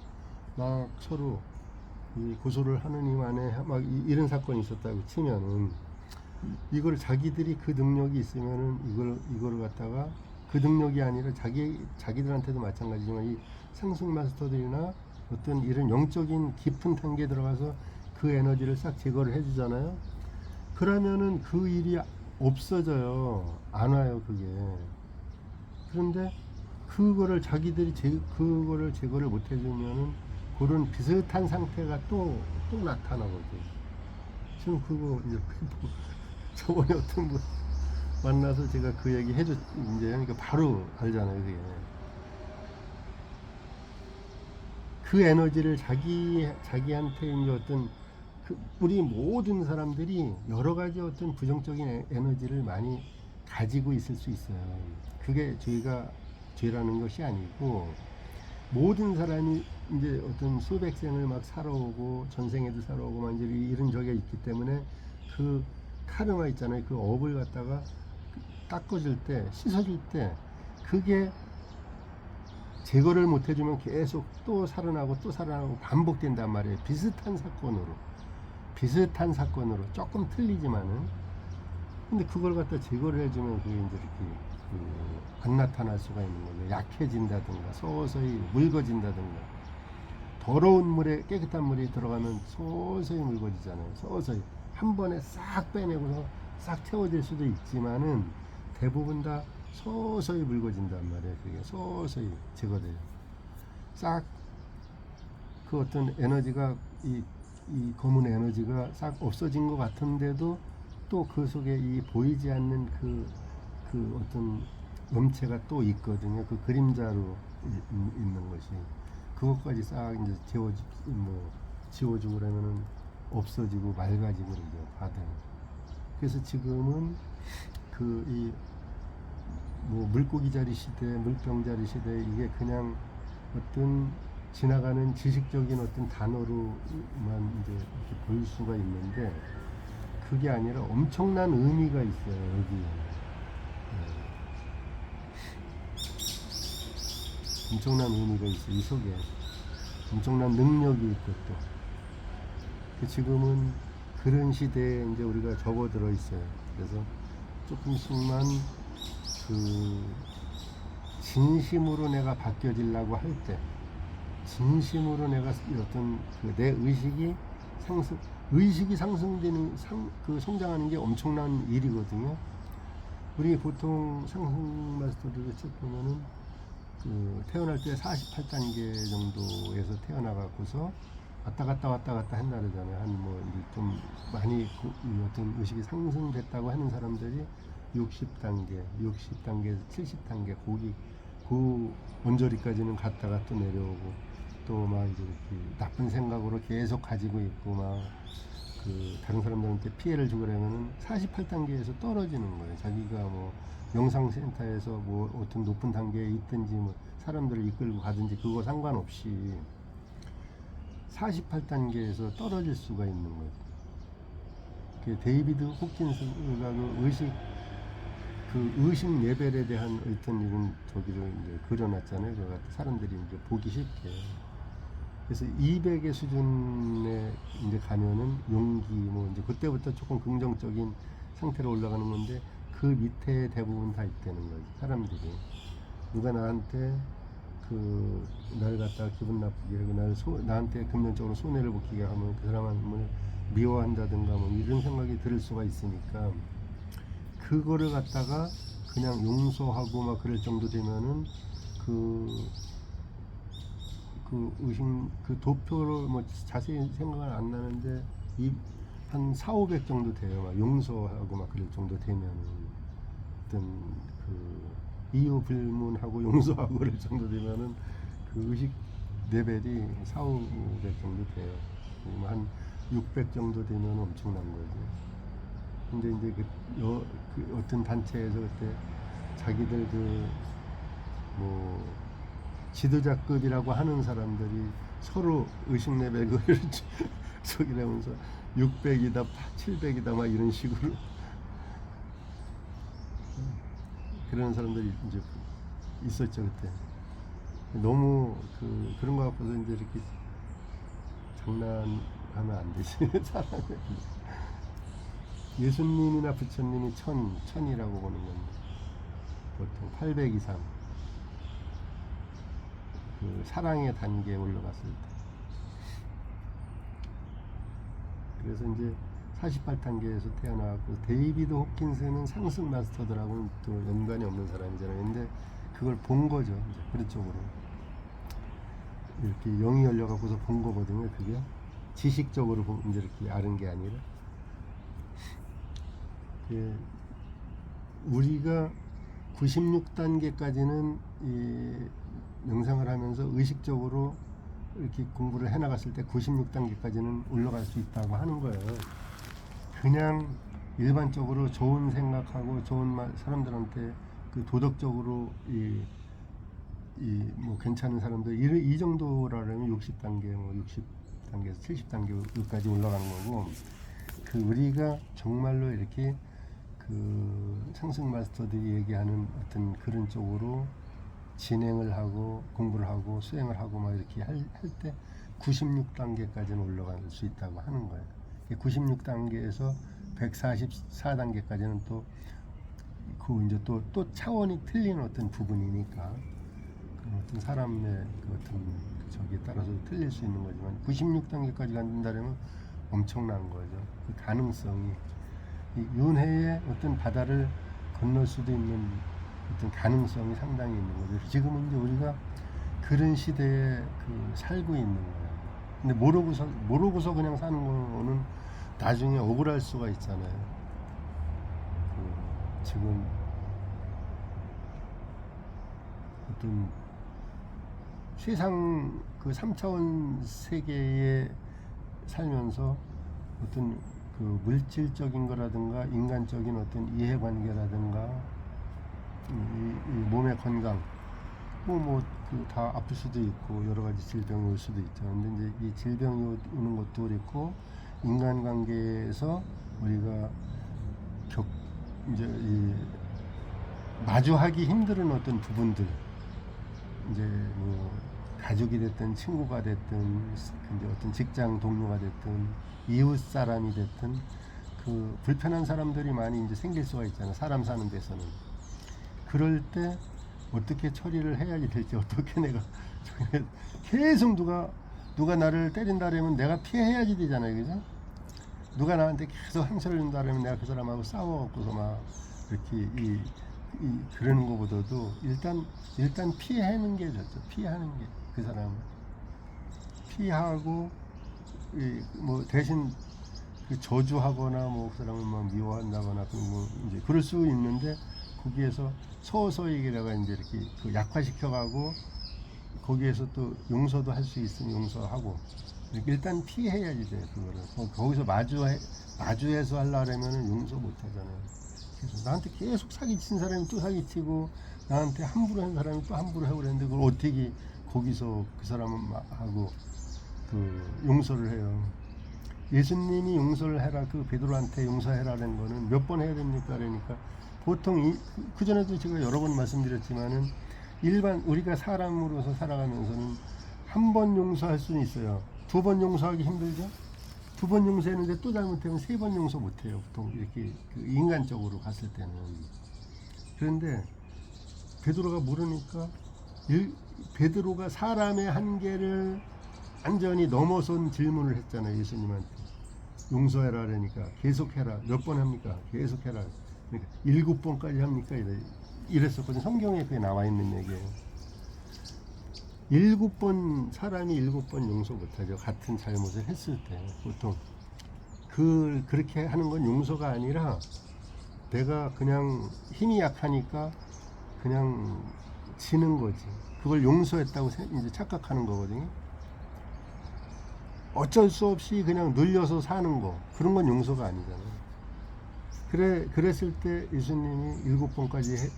막 서로 고소를 하느님 안에 막 이런 사건이 있었다고 치면은 이걸 자기들이 그 능력이 있으면은 이거를 갖다가 그 능력이 아니라 자기들한테도 마찬가지지만 이 상승 마스터들이나 어떤 이런 영적인 깊은 단계에 들어가서 그 에너지를 싹 제거를 해주잖아요. 그러면은 그 일이 없어져요. 안 와요, 그게. 그런데 그거를 자기들이 그거를 제거를 못 해주면은 그런 비슷한 상태가 또 나타나거든. 지금 그거 이제 저번에 어떤 분 만나서 제가 그 얘기 해줬 이제 하니까 바로 알잖아요, 그게. 그 에너지를 자기한테 이제 어떤 우리 모든 사람들이 여러 가지 어떤 부정적인 에너지를 많이 가지고 있을 수 있어요. 그게 죄라는 것이 아니고 모든 사람이 이제 어떤 수백 생을 막 살아오고 전생에도 살아오고 막 이제 이런 적이 있기 때문에 그 카르마 있잖아요. 그 업을 갖다가 닦아줄 때, 씻어줄 때 그게 제거를 못 해주면 계속 또 살아나고 반복된단 말이에요. 비슷한 사건으로 조금 틀리지만은 근데 그걸 갖다 제거를 해주면 그게 이제 이렇게 안 나타날 수가 있는 거죠. 약해진다든가 서서히 묽어진다든가 더러운 물에 깨끗한 물이 들어가면 서서히 묽어지잖아요. 서서히 한 번에 싹 빼내고서 싹 채워질 수도 있지만은 대부분 다 서서히 묽어진단 말이에요. 그게 서서히 제거돼요. 싹 그 어떤 에너지가 이 검은 에너지가 싹 없어진 것 같은데도 또 그 속에 이 보이지 않는 그 어떤 염체가 또 있거든요. 그 그림자로 있는 것이 그것까지 싹 이제 지워주고 그러면은 없어지고 맑아지고 그러죠. 바다는. 그래서 지금은 물고기 자리 시대, 물병 자리 시대 이게 그냥 어떤 지나가는 지식적인 어떤 단어로만 이제 이렇게 볼 수가 있는데 그게 아니라 엄청난 의미가 있어요. 여기 엄청난 의미가 있어. 이 속에 엄청난 능력이 있고 또 지금은 그런 시대에 이제 우리가 접어들어 있어요. 그래서 조금씩만 그 진심으로 내가 바뀌어지려고 할 때, 진심으로 내가 어떤 내 의식이 상승되는 그 성장하는 게 엄청난 일이거든요. 우리 보통 상승 마스터들을 쭉 보면은 그 태어날 때 48단계 정도에서 태어나갖고서 왔다 갔다 한다 그러잖아요. 한 뭐 좀 많이 어떤 의식이 상승됐다고 하는 사람들이 60단계, 60단계, 70단계 그 언저리까지는 갔다가 또 내려오고 또 막 이제 이렇게 나쁜 생각으로 계속 가지고 있고 막 그 다른 사람들한테 피해를 주려면은 48단계에서 떨어지는 거예요. 자기가 뭐 명상센터에서 뭐 어떤 높은 단계에 있든지 뭐 사람들을 이끌고 가든지 그거 상관없이 48단계에서 떨어질 수가 있는 거죠. 그 데이비드 호킨스가 그 의식 레벨에 대한 어떤 이런 저기를 이제 그려놨잖아요. 그 사람들이 이제 보기 쉽게. 그래서 200의 수준에 이제 가면은 용기 뭐 이제 그때부터 조금 긍정적인 상태로 올라가는 건데 그 밑에 대부분 다 있다는 거죠. 사람들이 누가 나한테 날 갖다가 기분 나쁘게 하고 나한테 금전적으로 손해를 보게 하면 그 사람을 미워한다든가 뭐 이런 생각이 들 수가 있으니까 그거를 갖다가 그냥 용서하고 막 그럴 정도 되면은 그 의식 그 도표를 뭐 자세히 생각은 안 나는데 한 4,500 정도 돼요. 막 용서하고 막 그럴 정도 되면은 어떤 이유 불문하고 용서하고 그럴 정도 되면은 그 의식 레벨이 4,500 정도 돼요. 한 600 정도 되면 엄청난 거죠. 근데 이제 그 어떤 단체에서 그때 자기들 뭐 지도자급이라고 하는 사람들이 서로 의식 레벨을 저기라면서 600이다, 700이다 막 이런 식으로 그런 사람들이 이제 있었죠 그때. 너무 그런 거 갖고서 이제 이렇게 장난하면 안 되지. 사람이 예수님이나 부처님이 천이라고 보는 건데 보통 800 이상 그 사랑의 단계에 올라갔을 때. 그래서 이제 48단계에서 태어나고 데이비드 호킨스는 상승 마스터들하고는 또 연관이 없는 사람이잖아요. 근데 그걸 본 거죠. 이제 그쪽으로 이렇게 영이 열려갖고서 본 거거든요. 그게 지식적으로 이제 이렇게 아는 게 아니라 우리가 96단계까지는 이 명상을 하면서 의식적으로 이렇게 공부를 해나갔을 때 96단계까지는 올라갈 수 있다고 하는 거예요. 그냥 일반적으로 좋은 생각하고 좋은 말 사람들한테 그 도덕적으로 뭐 괜찮은 사람들 이 정도라면 60단계 뭐 60단계에서 70단계까지 올라가는 거고 우리가 정말로 이렇게 상승 마스터들이 얘기하는 어떤 그런 쪽으로 진행을 하고 공부를 하고 수행을 하고 막 이렇게 할 때 96단계까지는 올라갈 수 있다고 하는 거예요. 96단계에서 144단계까지는 또 이제 또 차원이 틀린 어떤 부분이니까 어떤 사람의 어떤 저기에 따라서 틀릴 수 있는 거지만 96단계까지 간다면 엄청난 거죠. 그 가능성이 윤회의 어떤 바다를 건널 수도 있는 어떤 가능성이 상당히 있는 거죠. 지금은 이제 우리가 그런 시대에 살고 있는 거예요. 근데 모르고서 그냥 사는 거는 나중에 억울할 수가 있잖아요. 지금 어떤 세상 3차원 세계에 살면서 어떤 물질적인 거라든가 인간적인 어떤 이해관계라든가 이 몸의 건강 다 아플 수도 있고 여러 가지 질병이 올 수도 있죠. 근데 이제 이 질병이 오는 것도 그렇고 인간관계에서 우리가 이제 마주하기 힘든 어떤 부분들 이제 뭐 가족이 됐든 친구가 됐든 이제 어떤 직장 동료가 됐든 이웃 사람이 됐든 그 불편한 사람들이 많이 이제 생길 수가 있잖아. 사람 사는 데서는. 그럴 때 어떻게 처리를 해야지 될지, 어떻게 내가 계속 누가 나를 때린다라면 내가 피해야지 되잖아요, 그죠? 누가 나한테 계속 상처를 준다라면 내가 그 사람하고 싸워갖고서 막 이렇게 그러는 것보다도 일단 피하는 게 좋죠. 피하는 게 그 사람을 피하고 뭐 대신 그 저주하거나 뭐 그 사람을 막 미워한다거나 뭐 이제 그럴 수 있는데 거기에서 서서히다가 이제 이렇게 그 약화시켜가고 거기에서 또 용서도 할 수 있으면 용서하고 일단 피해야지 돼 그거를. 거기서 마주해서 하려면은 용서 못 하잖아요. 그래서 나한테 계속 사기친 사람이 또 사기치고 나한테 함부로 한 사람이 또 함부로 하고 그랬는데 그걸 어떻게 거기서 그 사람하고 그 용서를 해요. 예수님이 용서를 해라, 그 베드로한테 용서해라는 거는 몇 번 해야 됩니까? 그러니까 보통 그 전에도 제가 여러 번 말씀드렸지만은 일반 우리가 사람으로서 살아가면서는 한 번 용서할 수는 있어요. 두 번 용서하기 힘들죠. 두 번 용서했는데 또 잘못하면 세 번 용서 못해요. 보통 이렇게 그 인간적으로 갔을 때는. 그런데 베드로가 모르니까 베드로가 사람의 한계를 완전히 넘어선 질문을 했잖아요. 예수님한테 용서해라 그러니까 계속해라. 몇 번 합니까? 계속해라. 그러니까 7번까지 합니까? 이랬었거든요. 성경에 그게 나와 있는 얘기예요. 7번 사람이 7번 용서 못하죠. 같은 잘못을 했을 때 보통 그렇게 하는 건 용서가 아니라 내가 그냥 힘이 약하니까 그냥 지는 거지. 그걸 용서했다고 이제 착각하는 거거든요. 어쩔 수 없이 그냥 눌려서 사는 거, 그런 건 용서가 아니잖아요. 그랬을 때 예수님이 7번까지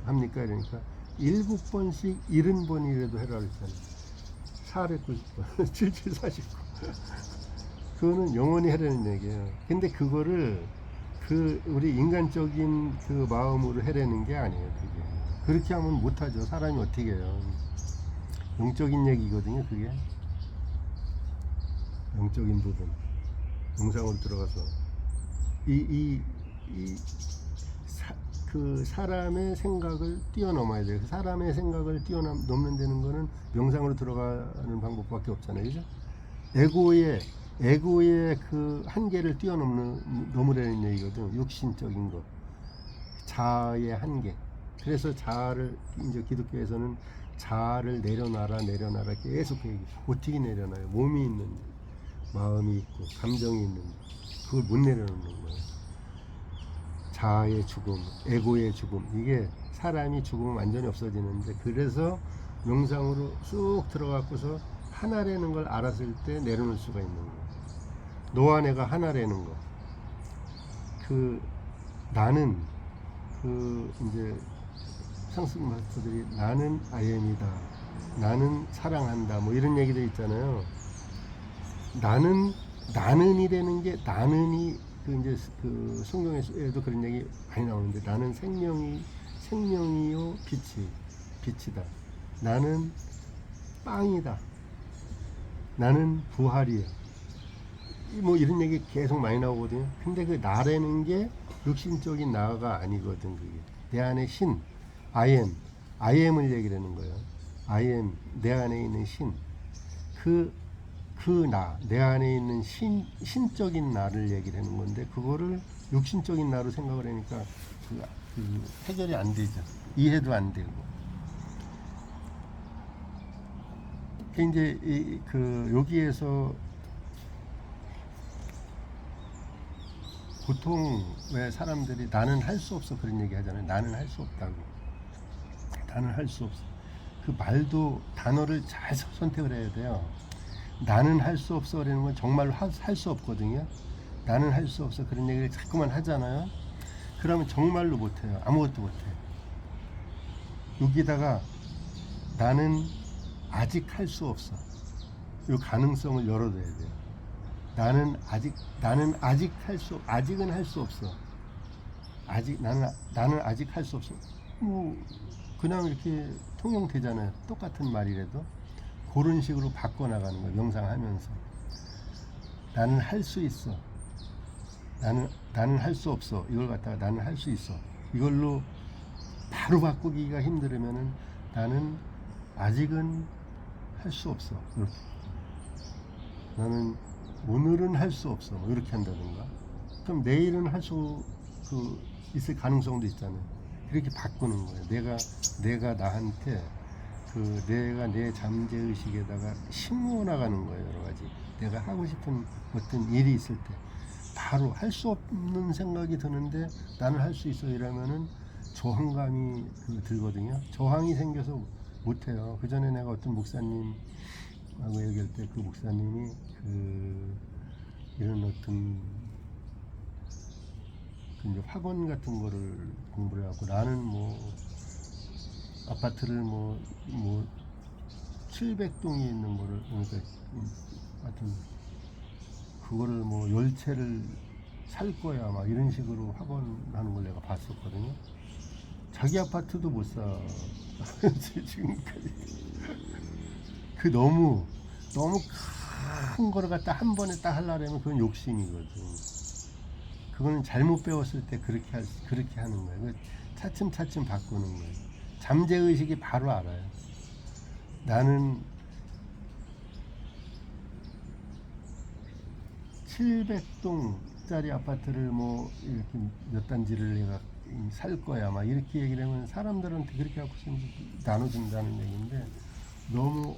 합니까? 그러니까 7번씩 70번이라도 해라 그랬잖아요. 499, 7749. 그거는 영원히 하라는 얘기예요. 근데 그거를 우리 인간적인 그 마음으로 해라는 게 아니에요. 그게. 그렇게 하면 못하죠. 사람이 어떻게 해요. 영적인 얘기거든요. 그게. 영적인 부분. 영상으로 들어가서. 그 사람의 생각을 뛰어넘어야 돼요. 그 사람의 생각을 뛰어넘는 데는 거는 명상으로 들어가는 방법밖에 없잖아요. 그죠? 에고의 그 한계를 넘으려는 얘기거든. 육신적인 거. 자아의 한계. 그래서 자아를, 이제 기독교에서는 자아를 내려놔라 계속 얘기. 어떻게 내려놔요? 몸이 있는데, 마음이 있고, 감정이 있는데, 그걸 못 내려놓는 거예요. 자아의 죽음, 에고의 죽음, 이게 사람이 죽으면 완전히 없어지는데, 그래서 명상으로 쑥 들어가고서 하나라는 걸 알았을 때 내려놓을 수가 있는 거예요. 너와 내가 하나라는 거. 나는 이제 상승 마스터들이 나는 아이엠이다, 나는 사랑한다, 뭐 이런 얘기들 있잖아요. 나는이라는 게 나는이 이제 성경에도 그런 얘기 많이 나오는데, 나는 생명이요 빛이다. 나는 빵이다. 나는 부활이야. 뭐 이런 얘기 계속 많이 나오거든요. 근데 그 나라는 게 육신적인 나가 아니거든. 그게 내 안에 신, I am을 얘기하는 거예요. I am, 내 안에 있는 신. 내 안에 있는 신적인 나를 얘기를 하는 건데, 그거를 육신적인 나로 생각을 하니까 해결이 안 되죠. 이해도 안 되고. 이제 여기에서 보통 왜 사람들이 나는 할 수 없어 그런 얘기 하잖아요. 나는 할 수 없다고. 나는 할 수 없어. 그 말도 단어를 잘 선택을 해야 돼요. 나는 할 수 없어 그러는 건 정말로 할 수 없거든요. 나는 할 수 없어 그런 얘기를 자꾸만 하잖아요. 그러면 정말로 못해요. 아무것도 못해요. 여기다가 나는 아직 할 수 없어, 이 가능성을 열어둬야 돼요. 나는 아직 아직은 할 수 없어. 나는 아직 할 수 없어. 뭐 그냥 이렇게 통용되잖아요. 똑같은 말이라도 그런 식으로 바꿔나가는 거예요. 명상하면서 나는 할 수 있어, 나는 할 수 없어, 이걸 갖다가 나는 할 수 있어, 이걸로 바로 바꾸기가 힘들으면은 나는 아직은 할 수 없어, 이렇게. 나는 오늘은 할 수 없어, 뭐 이렇게 한다든가. 그럼 내일은 할 수 있을 가능성도 있잖아요. 그렇게 바꾸는 거예요. 내가 나한테 내가 내 잠재 의식에다가 심어 나가는 거예요. 여러 가지 내가 하고 싶은 어떤 일이 있을 때 바로 할 수 없는 생각이 드는데 나는 할 수 있어 이러면은 저항감이 들거든요. 저항이 생겨서 못해요. 그 전에 내가 어떤 목사님하고 얘기할 때 그 목사님이 이런 어떤 이제 학원 같은 거를 공부를 해갖고 나는 뭐 아파트를 뭐 700동이 있는 거를, 그러니까 하여튼 그거를 뭐 10채를 살 거야 막 이런 식으로 학원 하는 걸 내가 봤었거든요. 자기 아파트도 못 사. 지금까지. 너무 큰 거를 갖다 한 번에 딱 하려면 그건 욕심이거든. 그거는 잘못 배웠을 때 그렇게 하는 거예요. 차츰 바꾸는 거예요. 잠재의식이 바로 알아요. 나는 700동짜리 아파트를 뭐 이렇게 몇 단지를 내가 살 거야 막 이렇게 얘기를 하면 사람들한테 그렇게 하고 나눠준다는 얘기인데 너무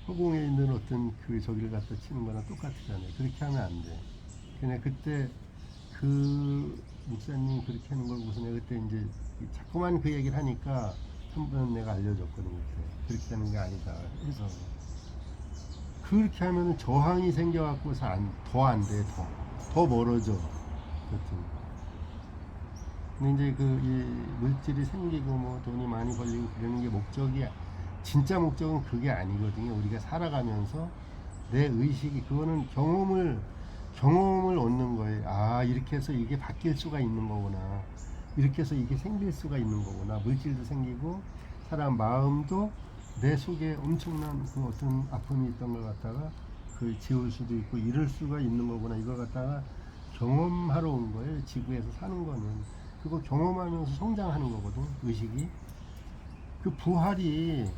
허공에 있는 어떤 저기를 갖다 치는 거랑 똑같잖아요. 그렇게 하면 안 돼. 그냥 그때 목사님 그렇게 하는 걸 보고서 내가 그때 이제 자꾸만 그 얘기를 하니까 한 번 내가 알려줬거든요. 그렇게 하는 게 아니다 해서. 그렇게 하면은 저항이 생겨갖고서 더 안 돼. 더 멀어져. 여튼. 근데 이제 이 물질이 생기고 뭐 돈이 많이 벌리고 그러는 게 진짜 목적은 그게 아니거든요. 우리가 살아가면서 내 의식이, 그거는 경험을 얻는 거예요. 아, 이렇게 해서 이게 바뀔 수가 있는 거구나. 이렇게 해서 이게 생길 수가 있는 거구나. 물질도 생기고, 사람 마음도 내 속에 엄청난 어떤 아픔이 있던 걸 갖다가 지울 수도 있고, 이럴 수가 있는 거구나. 이걸 갖다가 경험하러 온 거예요. 지구에서 사는 거는. 그거 경험하면서 성장하는 거거든, 의식이. 부활이,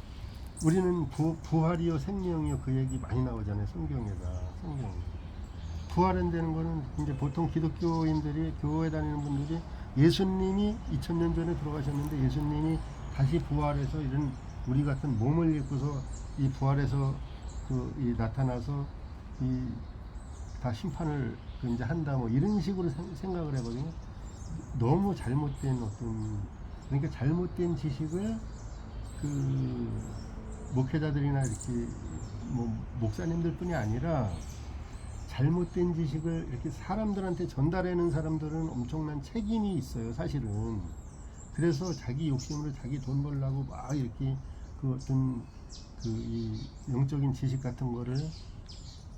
우리는 부활이요 생명이요 그 얘기 많이 나오잖아요. 성경에다. 부활한다는 거는 이제 보통 기독교인들이, 교회 다니는 분들이 예수님이 2000년 전에 돌아가셨는데 예수님이 다시 부활해서 이런 우리 같은 몸을 입고서 이 부활해서 이 나타나서 다 심판을 이제 한다 뭐 이런 식으로 생각을 하거든요. 너무 잘못된 그러니까 잘못된 지식을 목회자들이나 이렇게 뭐 목사님들뿐이 아니라 잘못된 지식을 이렇게 사람들한테 전달하는 사람들은 엄청난 책임이 있어요, 사실은. 그래서 자기 욕심으로 자기 돈 벌려고 막 이렇게 어떤 이 영적인 지식 같은 거를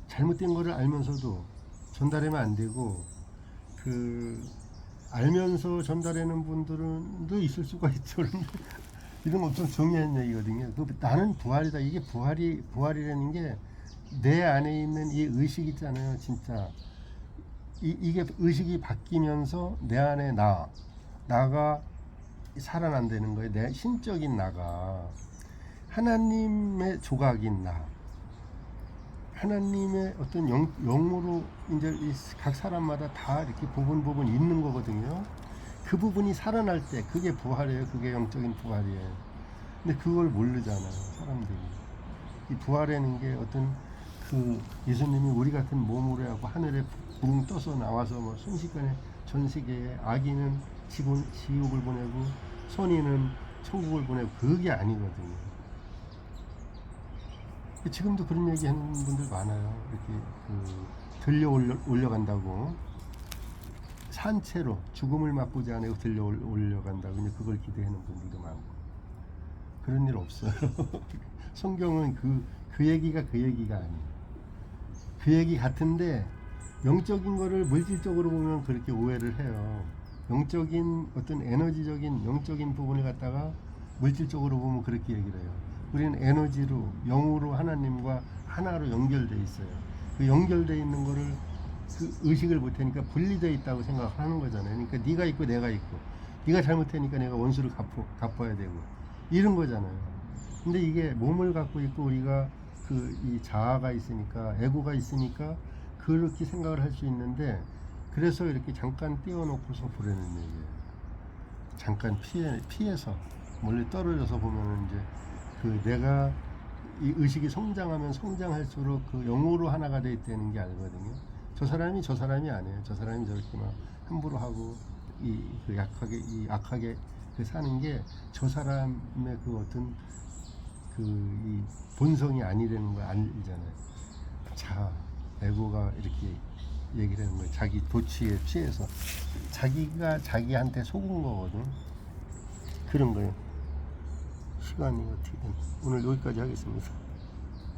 잘못된 거를 알면서도 전달하면 안 되고, 알면서 전달하는 분들도 있을 수가 있죠. 이런 엄청 중요한 얘기거든요. 나는 부활이다. 이게 부활이라는 게 내 안에 있는 이 의식 있잖아요. 진짜 이게 의식이 바뀌면서 내 안에 나가 살아난다는 거예요. 내 신적인 나가 하나님의 조각인 나, 하나님의 어떤 영으로 이제 각 사람마다 다 이렇게 부분 있는 거거든요. 그 부분이 살아날 때 그게 부활이에요. 그게 영적인 부활이에요. 근데 그걸 모르잖아요, 사람들이. 이 부활이라는 게 어떤 예수님이 우리 같은 몸으로 하고 하늘에 붕 떠서 나와서 뭐 순식간에 전 세계에, 아기는 지옥을 보내고 선인은 천국을 보내고, 그게 아니거든요. 지금도 그런 얘기 하는 분들 많아요. 이렇게 들려 올려간다고, 산채로 죽음을 맛보지 않고 들려 올려간다고 그냥 그걸 기대하는 분들도 많고. 그런 일 없어요. 성경은 그 얘기가 아니에요. 그 얘기 같은데 영적인 거를 물질적으로 보면 그렇게 오해를 해요. 영적인 어떤 에너지적인 영적인 부분을 갖다가 물질적으로 보면 그렇게 얘기를 해요. 우리는 에너지로 영으로 하나님과 하나로 연결돼 있어요. 그 연결돼 있는 거를 그 의식을 못하니까 분리되어 있다고 생각하는 거잖아요. 그러니까 네가 있고 내가 있고, 네가 잘못하니까 내가 원수를 갚아야 되고 이런 거잖아요. 근데 이게 몸을 갖고 있고 우리가 그 이 자아가 있으니까 에고가 있으니까 그렇게 생각을 할 수 있는데, 그래서 이렇게 잠깐 띄워놓고서 보려는 얘기예요. 잠깐 피해서 멀리 떨어져서 보면은 이제 그 내가 이 의식이 성장하면 성장할수록 그 영으로 하나가 돼 있다는 게 알거든요. 저 사람이 아니에요. 저 사람이 저렇게 막 함부로 하고 그 악하게 그 사는 게 저 사람의 그 어떤 그 이 본성이 아니라는 걸 알잖아요. 자, 에고가 이렇게 얘기를 하는 거예요. 자기 도취에 취해서 자기가 자기한테 속은 거거든. 그런 거예요. 시간이 어떻게 되나. 오늘 여기까지 하겠습니다.